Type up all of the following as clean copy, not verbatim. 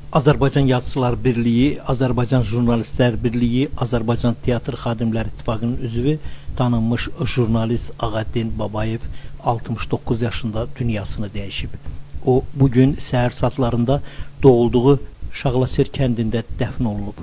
Azərbaycan Yazıçılar Birliyi, Azərbaycan Jurnalistlər Birliyi, Azərbaycan Teatr Xadimləri İttifaqının üzvü tanınmış jurnalist Ağaddin Babayev 69 yaşında dünyasını dəyişib. O, bugün səhər saatlarında doğulduğu Şağlaser kəndində dəfn olunub.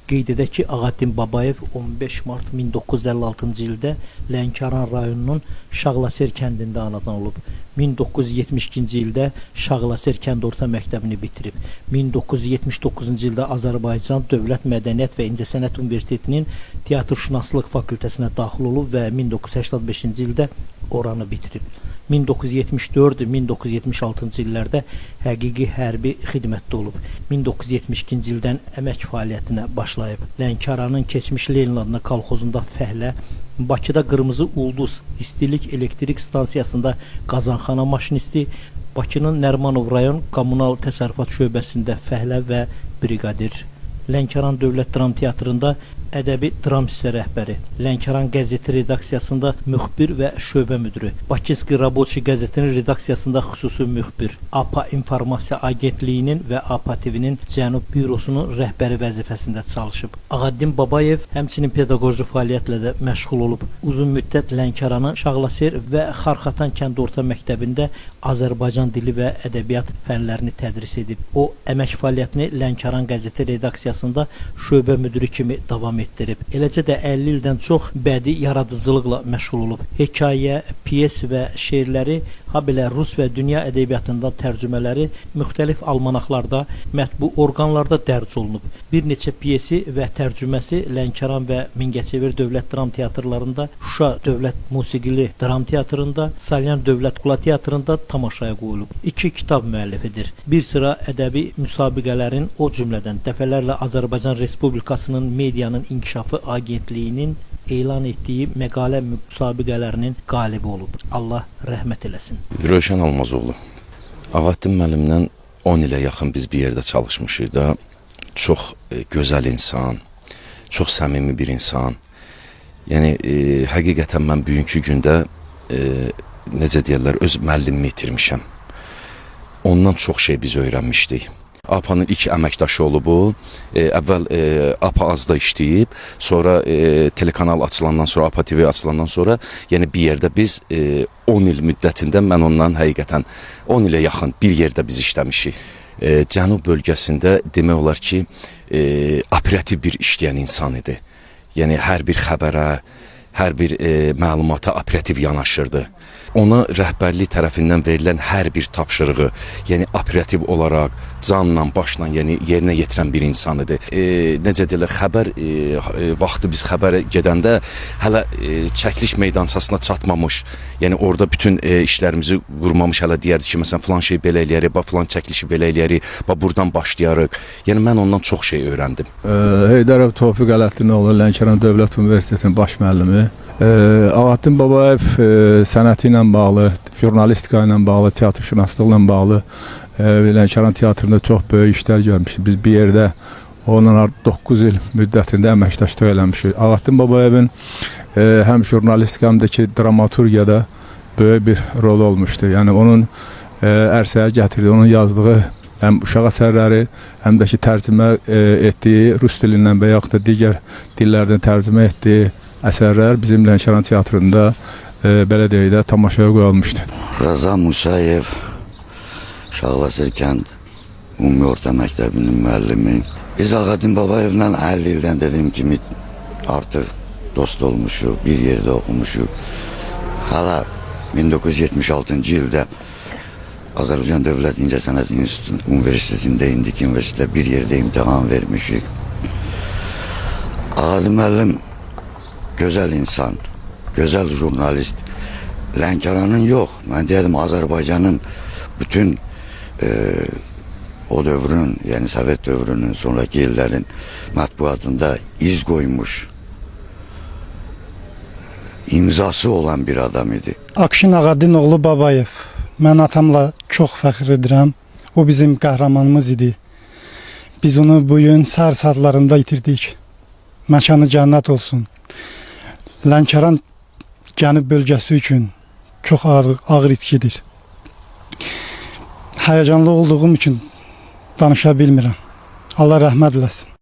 Qeyd edək ki, Ağaddin Babayev 15 mart 1956-cı ildə Lənkəran rayonunun Şağlaser kəndində anadan olub. 1972-ci ildə Şağlaser kənd orta məktəbini bitirib. 1979-cu ildə Azərbaycan Dövlət Mədəniyyət və İncəsənət Universitetinin Teatrşünaslıq fakültəsinə daxil olub və 1985-ci ildə oranı bitirib. 1974-1976-cı illərdə həqiqi hərbi xidmətdə olub. 1972-ci ildən əmək fəaliyyətinə başlayıb. Lənkəranın keçmiş Lenin adına kolxozunda fəhlə, Bakıda Qırmızı Ulduz İstilik Elektrik Stansiyasında qazanxana maşinisti, Bakının Nərmanov rayon Kommunal Təsərrüfat şöbəsində fəhlə və briqadir. Lənkəran Dövlət Dram Teatrında ədəbi dram hissə rəhbəri, Lənkəran qəzeti redaksiyasında müxbir və şöbə müdürü, Bakınski Raboçi qəzetinin redaksiyasında xüsusi müxbir, APA İnformasiya Agentliyinin və APA TV-nin Cənub bürosunun rəhbəri vəzifəsində çalışıb. Ağaddin Babayev həmçinin pedaqoji fəaliyyətlə də məşğul olub. Uzun müddət Lənkəranın Şağlaser və Xarxatan kənd orta məktəbində Azərbaycan dili və ədəbiyyat fənlərini tədris edib. O, əmək fəaliyyətini Lənkəran qəzeti redaksiyasında şöbə müdürü kimi davam etdirib. Eləcə də 50 ildən çox bədii yaradıcılıqla məşğul olub. Hekayə, piyes və şeirləri, habelə rus və dünya ədəbiyyatında tərcümələri müxtəlif almanaqlarda, mətbu orqanlarda dərc olunub. Bir neçə piyesi və tərcüməsi Lənkəran və Mingəçevir Dövlət Dram Teatrlarında, Şuşa Dövlət Musiqili Dram Teatrında, Salyan Dövlət Kula Teatrında tamaşaya qoyulub. 2 kitab müəllifidir. Bir sıra ədəbi müsabiqələrin, o cümlədən dəfələrlə Azərbaycan Respublikasının Medianın İnkişafı Agentliyinin elan etdiyi məqalə müsabiqələrinin qalibi olub. Allah rəhmət eləsin. Rövşən Almazoğlu. Ağaddin müəllimlə 10 ilə yaxın biz bir yerdə çalışmışıq da. Çox gözəl insan, çox səmimi bir insan. Yəni, həqiqətən mən bugünkü gündə, necə deyərlər, öz müəllimimi itirmişəm. Ondan çox şey biz öyrənmişdik. APA-nın ilk əməkdaşı olub o. Əvvəl APA azda işləyib, sonra telekanal açılandan sonra, APA TV açılandan sonra, yəni bir yerdə biz 10 il müddətində mən ondan həqiqətən 10 ilə yaxın bir yerdə biz işləmişik. Cənub bölgəsində demək olar ki, operativ bir işləyən insan idi. Yəni hər bir xəbərə, hər bir məlumata operativ yanaşırdı. Ona rəhbərlik tərəfindən verilən hər bir tapşırığı, yəni operativ olaraq, canla, başla, yəni yerinə yetirən bir insan idi. Necə deyirlər, xəbər vaxtı biz xəbərə gedəndə hələ çəkiliş meydançasına çatmamış, yəni orada bütün işlərimizi qurmamış, hələ deyərdi ki, məsələn, filan şey belə eləyərik, filan çəkilişi belə eləyərik, buradan başlayarıq. Yəni mən ondan çox şey öyrəndim. Heydərov Tofiq Ələddinoğlu, Lənkəran Dövlət Universitetinin baş müəllimi. Ağaddin Babayev sənəti ilə bağlı, jurnalistika ilə bağlı, teatrşünaslıqla bağlı Lənkəran teatrında çox böyük işlər görmüşük. Biz bir yerdə onunla 9 il müddətində əməkdaşlıq eləmişik. Ağaddin Babayevin həm jurnalistika, həm də ki, dramaturgiyada böyük bir rol olmuşdu. Yəni onun ərsəyə gətirdiyi, onun yazdığı həm uşaq əsərləri, həm də ki, tərcümə etdiyi, rus dilindən və yaxud da digər dillərdən tərcümə etdiyi əsərlər bizim Lənkəran teatrında belə deyək də tamaşaya qoyulmuşdu. Rəza Musayev, Şağlaser kənd Ümumi Orta Məktəbinin müəllimi. Biz Ağaddin Babayevlə 50 ildən dediyim kimi artıq dost olmuşuq, bir yerdə oxumuşuq. Hala 1976-cı ildə Azərbaycan Dövlət İncəsənət Universitetində, indiki universitetdə bir yerdə imtahan vermişik. Ağaddin müəllim gözəl insan, gözəl jurnalist. Lənkəranın yox, mən deyədim Azərbaycanın bütün o dövrün, yəni Sovet dövrünün, sonraki illərin mətbuatında iz qoymuş, imzası olan bir adam idi. Akşin Ağaddinoğlu Babayev. Mən atamla çox fəxr edirəm. O bizim qəhrəmanımız idi. Biz onu bugün səhər saatlarında itirdik. Məkanı cənnət olsun. Lənkəran Cənub bölgəsi üçün çox ağır itkidir. Həyəcanlı olduğum üçün danışa bilmirəm. Allah rəhmət eləsin.